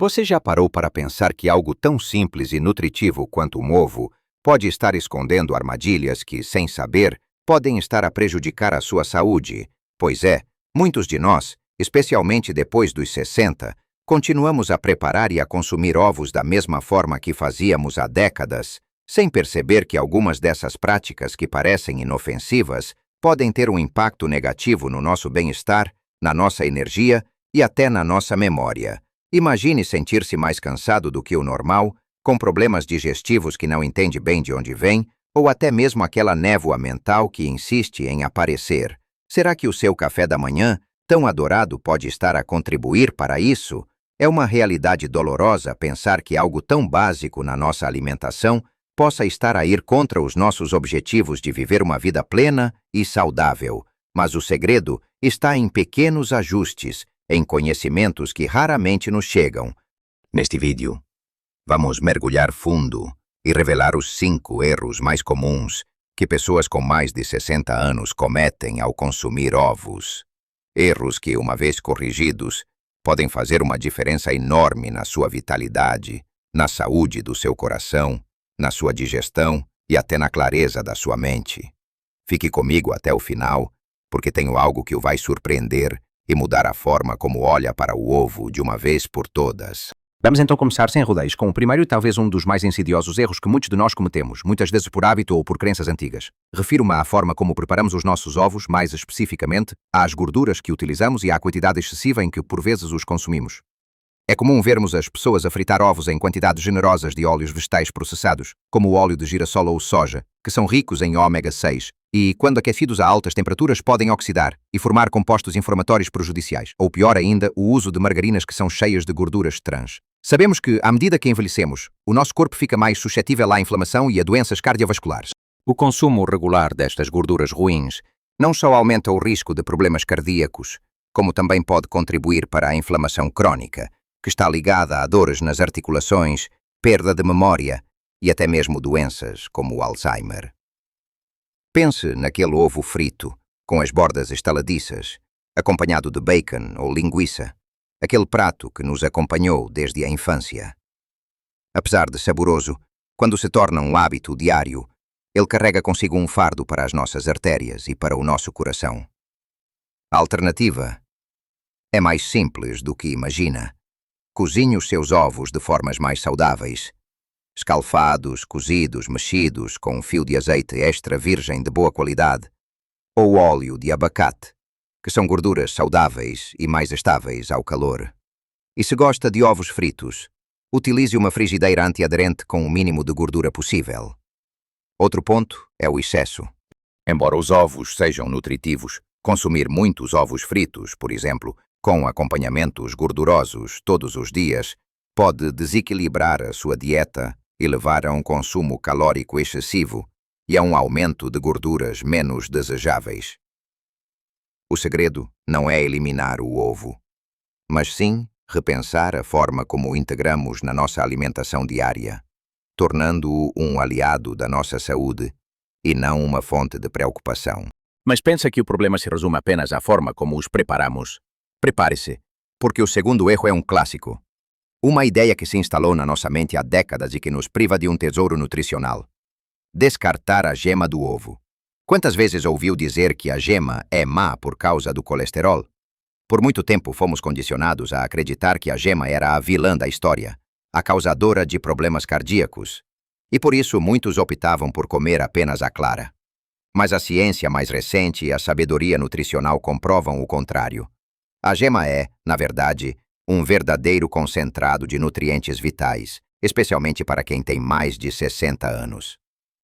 Você já parou para pensar que algo tão simples e nutritivo quanto um ovo pode estar escondendo armadilhas que, sem saber, podem estar a prejudicar a sua saúde? Pois é, muitos de nós, especialmente depois dos 60, continuamos a preparar e a consumir ovos da mesma forma que fazíamos há décadas, sem perceber que algumas dessas práticas que parecem inofensivas podem ter um impacto negativo no nosso bem-estar, na nossa energia e até na nossa memória. Imagine sentir-se mais cansado do que o normal, com problemas digestivos que não entende bem de onde vem, ou até mesmo aquela névoa mental que insiste em aparecer. Será que o seu café da manhã, tão adorado, pode estar a contribuir para isso? É uma realidade dolorosa pensar que algo tão básico na nossa alimentação possa estar a ir contra os nossos objetivos de viver uma vida plena e saudável. Mas o segredo está em pequenos ajustes, em conhecimentos que raramente nos chegam. Neste vídeo, vamos mergulhar fundo e revelar os 5 erros mais comuns que pessoas com mais de 60 anos cometem ao consumir ovos. Erros que, uma vez corrigidos, podem fazer uma diferença enorme na sua vitalidade, na saúde do seu coração, na sua digestão e até na clareza da sua mente. Fique comigo até o final, porque tenho algo que o vai surpreender e mudar a forma como olha para o ovo de uma vez por todas. Vamos então começar sem rodeios com o primeiro e talvez um dos mais insidiosos erros que muitos de nós cometemos, muitas vezes por hábito ou por crenças antigas. Refiro-me à forma como preparamos os nossos ovos, mais especificamente, às gorduras que utilizamos e à quantidade excessiva em que por vezes os consumimos. É comum vermos as pessoas a fritar ovos em quantidades generosas de óleos vegetais processados, como o óleo de girassol ou soja, que são ricos em ômega 6, e, quando aquecidos a altas temperaturas, podem oxidar e formar compostos inflamatórios prejudiciais, ou pior ainda, o uso de margarinas que são cheias de gorduras trans. Sabemos que, à medida que envelhecemos, o nosso corpo fica mais suscetível à inflamação e a doenças cardiovasculares. O consumo regular destas gorduras ruins não só aumenta o risco de problemas cardíacos, como também pode contribuir para a inflamação crônica, que está ligada a dores nas articulações, perda de memória e até mesmo doenças como o Alzheimer. Pense naquele ovo frito, com as bordas estaladiças, acompanhado de bacon ou linguiça, aquele prato que nos acompanhou desde a infância. Apesar de saboroso, quando se torna um hábito diário, ele carrega consigo um fardo para as nossas artérias e para o nosso coração. A alternativa é mais simples do que imagina. Cozinhe os seus ovos de formas mais saudáveis. Escalfados, cozidos, mexidos, com um fio de azeite extra virgem de boa qualidade, ou óleo de abacate, que são gorduras saudáveis e mais estáveis ao calor. E se gosta de ovos fritos, utilize uma frigideira antiaderente com o mínimo de gordura possível. Outro ponto é o excesso. Embora os ovos sejam nutritivos, consumir muitos ovos fritos, por exemplo, com acompanhamentos gordurosos todos os dias, pode desequilibrar a sua dieta e levar a um consumo calórico excessivo e a um aumento de gorduras menos desejáveis. O segredo não é eliminar o ovo, mas sim repensar a forma como o integramos na nossa alimentação diária, tornando-o um aliado da nossa saúde e não uma fonte de preocupação. Mas pensa que o problema se resume apenas à forma como os preparamos? Prepare-se, porque o segundo erro é um clássico. Uma ideia que se instalou na nossa mente há décadas e que nos priva de um tesouro nutricional. Descartar a gema do ovo. Quantas vezes ouviu dizer que a gema é má por causa do colesterol? Por muito tempo fomos condicionados a acreditar que a gema era a vilã da história, a causadora de problemas cardíacos, e por isso muitos optavam por comer apenas a clara. Mas a ciência mais recente e a sabedoria nutricional comprovam o contrário. A gema é, na verdade, um verdadeiro concentrado de nutrientes vitais, especialmente para quem tem mais de 60 anos.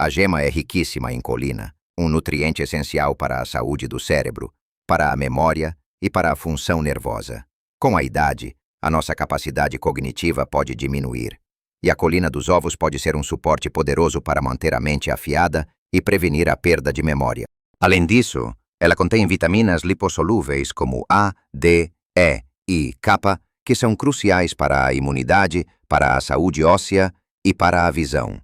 A gema é riquíssima em colina, um nutriente essencial para a saúde do cérebro, para a memória e para a função nervosa. Com a idade, a nossa capacidade cognitiva pode diminuir, e a colina dos ovos pode ser um suporte poderoso para manter a mente afiada e prevenir a perda de memória. Além disso, ela contém vitaminas lipossolúveis como A, D, E e K, que são cruciais para a imunidade, para a saúde óssea e para a visão.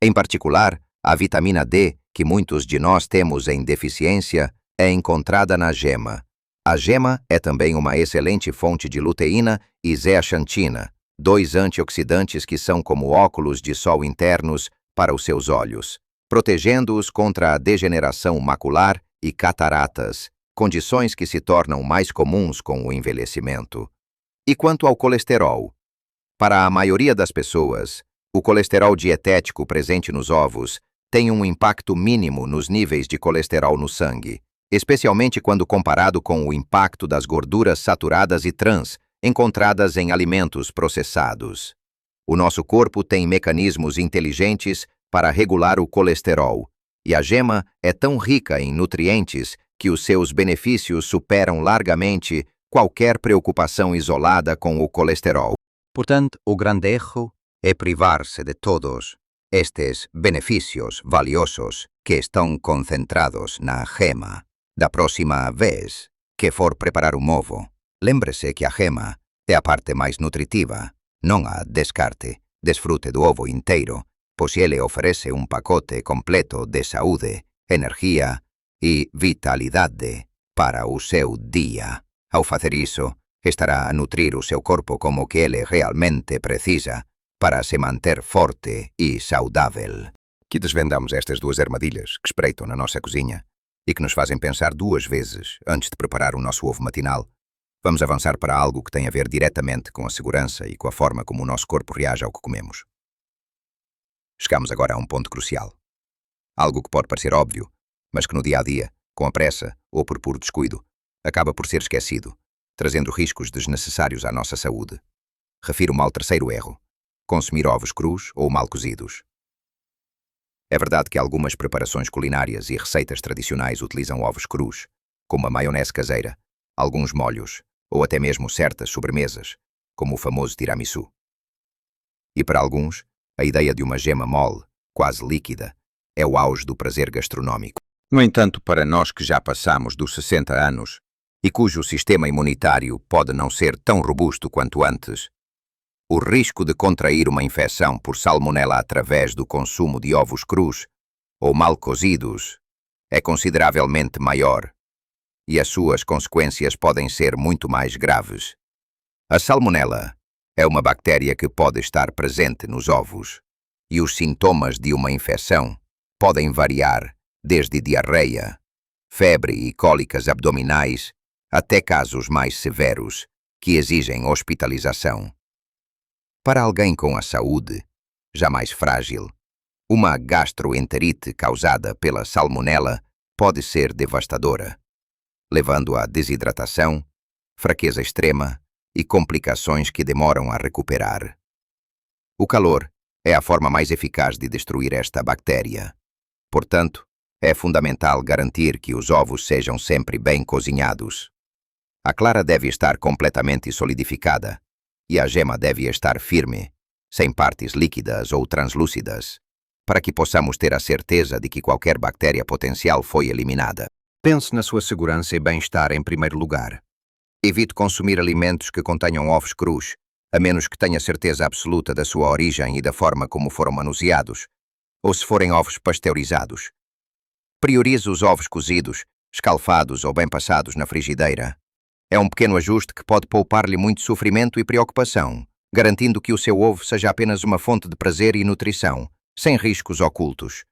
Em particular, a vitamina D, que muitos de nós temos em deficiência, é encontrada na gema. A gema é também uma excelente fonte de luteína e zeaxantina, 2 antioxidantes que são como óculos de sol internos para os seus olhos, protegendo-os contra a degeneração macular e cataratas, condições que se tornam mais comuns com o envelhecimento. E quanto ao colesterol? Para a maioria das pessoas, o colesterol dietético presente nos ovos tem um impacto mínimo nos níveis de colesterol no sangue, especialmente quando comparado com o impacto das gorduras saturadas e trans encontradas em alimentos processados. O nosso corpo tem mecanismos inteligentes para regular o colesterol, e a gema é tão rica em nutrientes que os seus benefícios superam largamente qualquer preocupação isolada com o colesterol. Portanto, o grande erro é privar-se de todos estes benefícios valiosos que estão concentrados na gema. Da próxima vez que for preparar um ovo, lembre-se que a gema é a parte mais nutritiva, não a descarte. Desfrute do ovo inteiro, pois ele oferece um pacote completo de saúde, energia e vitalidade para o seu dia. Ao fazer isso, estará a nutrir o seu corpo como que ele realmente precisa para se manter forte e saudável. Que desvendamos estas 2 armadilhas que espreitam na nossa cozinha e que nos fazem pensar 2 vezes antes de preparar o nosso ovo matinal, vamos avançar para algo que tem a ver diretamente com a segurança e com a forma como o nosso corpo reage ao que comemos. Chegamos agora a um ponto crucial. Algo que pode parecer óbvio, mas que no dia a dia, com a pressa ou por puro descuido, acaba por ser esquecido, trazendo riscos desnecessários à nossa saúde. Refiro-me ao terceiro erro: consumir ovos crus ou mal cozidos. É verdade que algumas preparações culinárias e receitas tradicionais utilizam ovos crus, como a maionese caseira, alguns molhos ou até mesmo certas sobremesas, como o famoso tiramisu. E para alguns, a ideia de uma gema mole, quase líquida, é o auge do prazer gastronómico. No entanto, para nós que já passamos dos 60 anos e cujo sistema imunitário pode não ser tão robusto quanto antes, o risco de contrair uma infecção por salmonela através do consumo de ovos crus ou mal cozidos é consideravelmente maior, e as suas consequências podem ser muito mais graves. A salmonela é uma bactéria que pode estar presente nos ovos, e os sintomas de uma infecção podem variar desde diarreia, febre e cólicas abdominais até casos mais severos que exigem hospitalização. Para alguém com a saúde já mais frágil, uma gastroenterite causada pela salmonela pode ser devastadora, levando a desidratação, fraqueza extrema e complicações que demoram a recuperar. O calor é a forma mais eficaz de destruir esta bactéria. Portanto, é fundamental garantir que os ovos sejam sempre bem cozinhados. A clara deve estar completamente solidificada e a gema deve estar firme, sem partes líquidas ou translúcidas, para que possamos ter a certeza de que qualquer bactéria potencial foi eliminada. Pense na sua segurança e bem-estar em primeiro lugar. Evite consumir alimentos que contenham ovos crus, a menos que tenha certeza absoluta da sua origem e da forma como foram manuseados, ou se forem ovos pasteurizados. Priorize os ovos cozidos, escalfados ou bem passados na frigideira. É um pequeno ajuste que pode poupar-lhe muito sofrimento e preocupação, garantindo que o seu ovo seja apenas uma fonte de prazer e nutrição, sem riscos ocultos.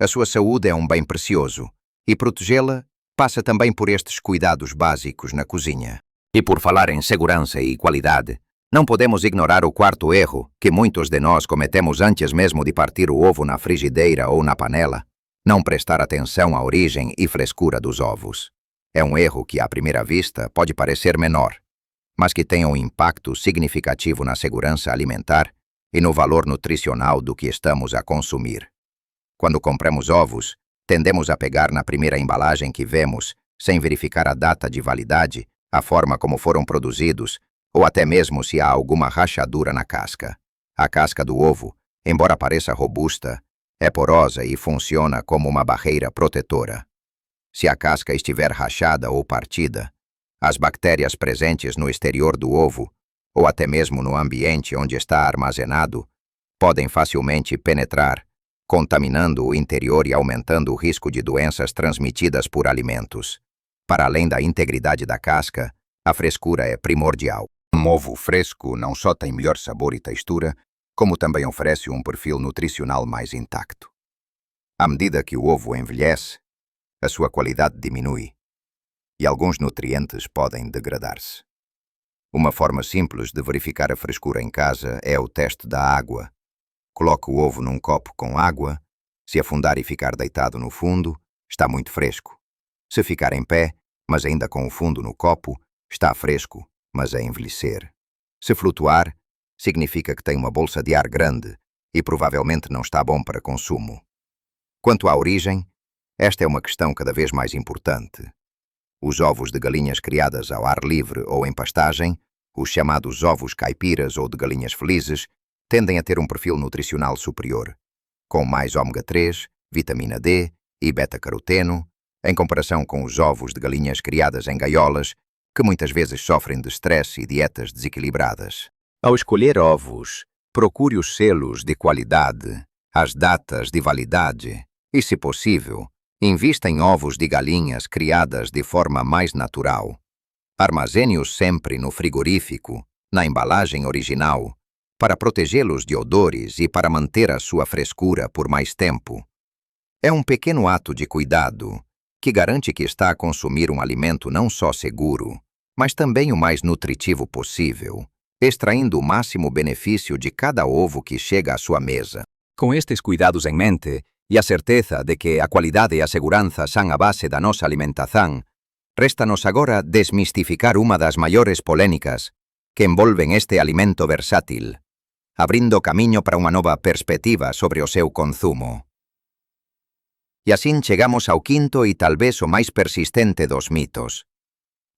A sua saúde é um bem precioso, e protegê-la passa também por estes cuidados básicos na cozinha. E por falar em segurança e qualidade, não podemos ignorar o quarto erro que muitos de nós cometemos antes mesmo de partir o ovo na frigideira ou na panela: não prestar atenção à origem e frescura dos ovos. É um erro que, à primeira vista, pode parecer menor, mas que tem um impacto significativo na segurança alimentar e no valor nutricional do que estamos a consumir. Quando compramos ovos, tendemos a pegar na primeira embalagem que vemos, sem verificar a data de validade, a forma como foram produzidos, ou até mesmo se há alguma rachadura na casca. A casca do ovo, embora pareça robusta, é porosa e funciona como uma barreira protetora. Se a casca estiver rachada ou partida, as bactérias presentes no exterior do ovo, ou até mesmo no ambiente onde está armazenado, podem facilmente penetrar, contaminando o interior e aumentando o risco de doenças transmitidas por alimentos. Para além da integridade da casca, a frescura é primordial. Um ovo fresco não só tem melhor sabor e textura, como também oferece um perfil nutricional mais intacto. À medida que o ovo envelhece, a sua qualidade diminui e alguns nutrientes podem degradar-se. Uma forma simples de verificar a frescura em casa é o teste da água. Coloque o ovo num copo com água. Se afundar e ficar deitado no fundo, está muito fresco. Se ficar em pé, mas ainda com o fundo no copo, está fresco, mas a envelhecer. Se flutuar, significa que tem uma bolsa de ar grande e provavelmente não está bom para consumo. Quanto à origem, esta é uma questão cada vez mais importante. Os ovos de galinhas criadas ao ar livre ou em pastagem, os chamados ovos caipiras ou de galinhas felizes, tendem a ter um perfil nutricional superior, com mais ômega 3, vitamina D e beta-caroteno, em comparação com os ovos de galinhas criadas em gaiolas, que muitas vezes sofrem de estresse e dietas desequilibradas. Ao escolher ovos, procure os selos de qualidade, as datas de validade e, se possível, invista em ovos de galinhas criadas de forma mais natural. Armazene-os sempre no frigorífico, na embalagem original, para protegê-los de odores e para manter a sua frescura por mais tempo. É um pequeno ato de cuidado que garante que está a consumir um alimento não só seguro, mas também o mais nutritivo possível, extraindo o máximo benefício de cada ovo que chega à sua mesa. Com estes cuidados em mente e a certeza de que a qualidade e a segurança são a base da nossa alimentação, resta-nos agora desmistificar uma das maiores polêmicas que envolvem este alimento versátil, abrindo caminho para uma nova perspectiva sobre o seu consumo. E assim chegamos ao quinto e talvez o mais persistente dos mitos.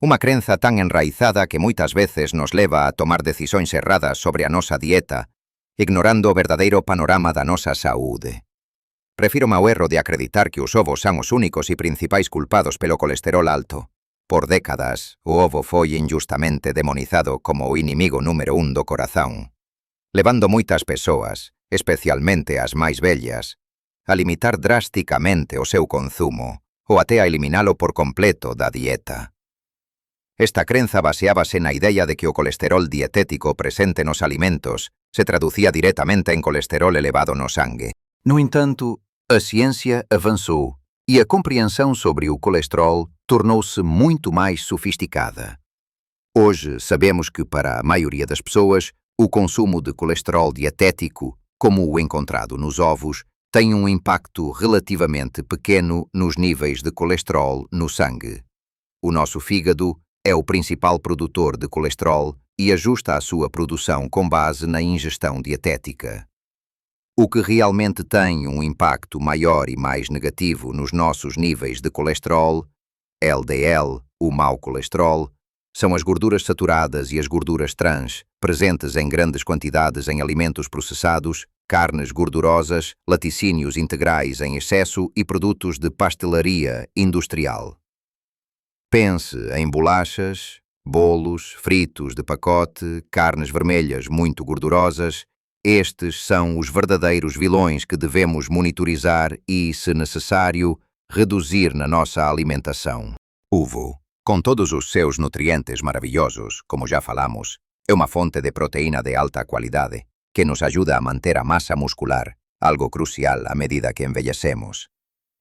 Uma crença tão enraizada que muitas vezes nos leva a tomar decisões erradas sobre a nossa dieta, ignorando o verdadeiro panorama da nossa saúde. Refiro-me ao erro de acreditar que os ovos são os únicos e principais culpados pelo colesterol alto. Por décadas, o ovo foi injustamente demonizado como o inimigo número 1 do coração, levando muitas pessoas, especialmente as mais velhas, a limitar drasticamente o seu consumo ou até a eliminá-lo por completo da dieta. Esta crença baseaba-se na ideia de que o colesterol dietético presente nos alimentos se traducía diretamente em colesterol elevado no sangue. No entanto, a ciência avançou e a compreensão sobre o colesterol tornou-se muito mais sofisticada. Hoje sabemos que para a maioria das pessoas, o consumo de colesterol dietético, como o encontrado nos ovos, tem um impacto relativamente pequeno nos níveis de colesterol no sangue. O nosso fígado é o principal produtor de colesterol e ajusta a sua produção com base na ingestão dietética. O que realmente tem um impacto maior e mais negativo nos nossos níveis de colesterol, LDL, o mau colesterol, são as gorduras saturadas e as gorduras trans, presentes em grandes quantidades em alimentos processados, carnes gordurosas, laticínios integrais em excesso e produtos de pastelaria industrial. Pense em bolachas, bolos, fritos de pacote, carnes vermelhas muito gordurosas. Estes são os verdadeiros vilões que devemos monitorizar e, se necessário, reduzir na nossa alimentação. Ovo, com todos os seus nutrientes maravilhosos, como já falamos, é uma fonte de proteína de alta qualidade, que nos ajuda a manter a massa muscular, algo crucial à medida que envelhecemos.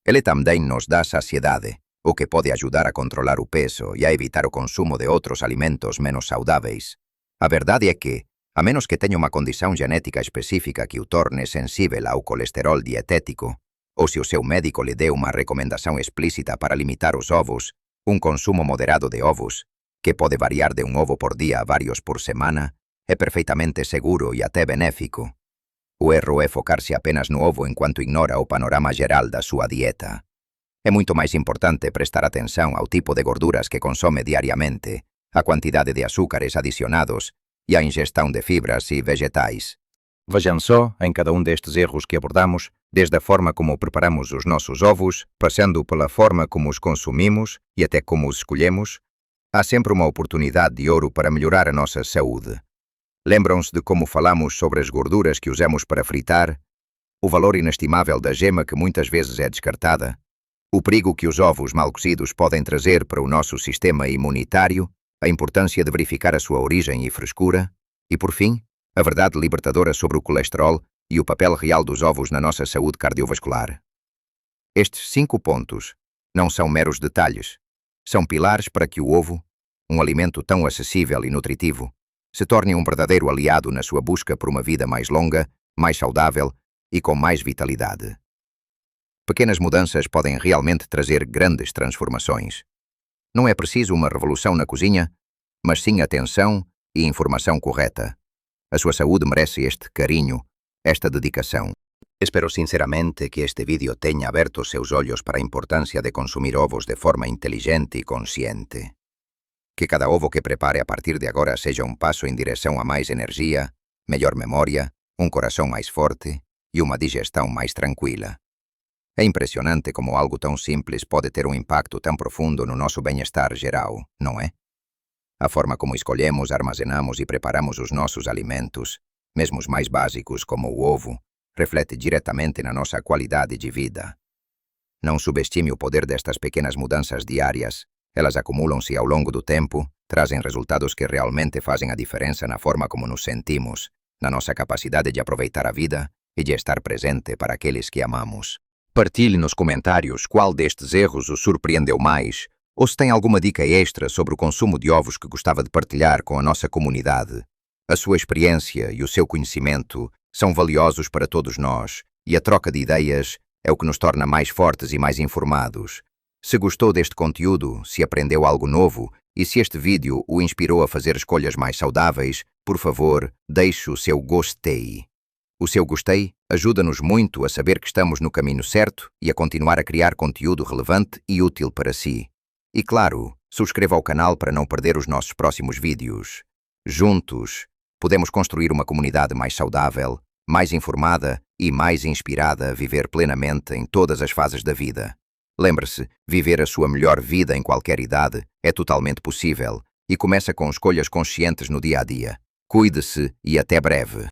Ele também nos dá saciedade, o que pode ajudar a controlar o peso e a evitar o consumo de outros alimentos menos saudáveis. A verdade é que, a menos que tenha uma condição genética específica que o torne sensível ao colesterol dietético, ou se o seu médico lhe dê uma recomendação explícita para limitar os ovos, um consumo moderado de ovos, que pode variar de um ovo por dia a vários por semana, é perfeitamente seguro e até benéfico. O erro é focar-se apenas no ovo enquanto ignora o panorama geral da sua dieta. É muito mais importante prestar atenção ao tipo de gorduras que consome diariamente, a quantidade de açúcares adicionados e a ingestão de fibras e vegetais. Vejam só, em cada um destes erros que abordamos, desde a forma como preparamos os nossos ovos, passando pela forma como os consumimos e até como os escolhemos, há sempre uma oportunidade de ouro para melhorar a nossa saúde. Lembram-se de como falamos sobre as gorduras que usamos para fritar, o valor inestimável da gema que muitas vezes é descartada, o perigo que os ovos mal cozidos podem trazer para o nosso sistema imunitário, a importância de verificar a sua origem e frescura, e, por fim, a verdade libertadora sobre o colesterol e o papel real dos ovos na nossa saúde cardiovascular. Estes 5 pontos não são meros detalhes, são pilares para que o ovo, um alimento tão acessível e nutritivo, se torne um verdadeiro aliado na sua busca por uma vida mais longa, mais saudável e com mais vitalidade. Pequenas mudanças podem realmente trazer grandes transformações. Não é preciso uma revolução na cozinha, mas sim atenção e informação correta. A sua saúde merece este carinho, esta dedicação. Espero sinceramente que este vídeo tenha aberto seus olhos para a importância de consumir ovos de forma inteligente e consciente. Que cada ovo que prepare a partir de agora seja um passo em direção a mais energia, melhor memória, um coração mais forte e uma digestão mais tranquila. É impressionante como algo tão simples pode ter um impacto tão profundo no nosso bem-estar geral, não é? A forma como escolhemos, armazenamos e preparamos os nossos alimentos, mesmo os mais básicos como o ovo, reflete diretamente na nossa qualidade de vida. Não subestime o poder destas pequenas mudanças diárias. Elas acumulam-se ao longo do tempo, trazem resultados que realmente fazem a diferença na forma como nos sentimos, na nossa capacidade de aproveitar a vida e de estar presente para aqueles que amamos. Partilhe nos comentários qual destes erros o surpreendeu mais, ou se tem alguma dica extra sobre o consumo de ovos que gostava de partilhar com a nossa comunidade. A sua experiência e o seu conhecimento são valiosos para todos nós, e a troca de ideias é o que nos torna mais fortes e mais informados. Se gostou deste conteúdo, se aprendeu algo novo e se este vídeo o inspirou a fazer escolhas mais saudáveis, por favor, deixe o seu gostei. O seu gostei ajuda-nos muito a saber que estamos no caminho certo e a continuar a criar conteúdo relevante e útil para si. E claro, subscreva o canal para não perder os nossos próximos vídeos. Juntos, podemos construir uma comunidade mais saudável, mais informada e mais inspirada a viver plenamente em todas as fases da vida. Lembre-se, viver a sua melhor vida em qualquer idade é totalmente possível e começa com escolhas conscientes no dia a dia. Cuide-se e até breve.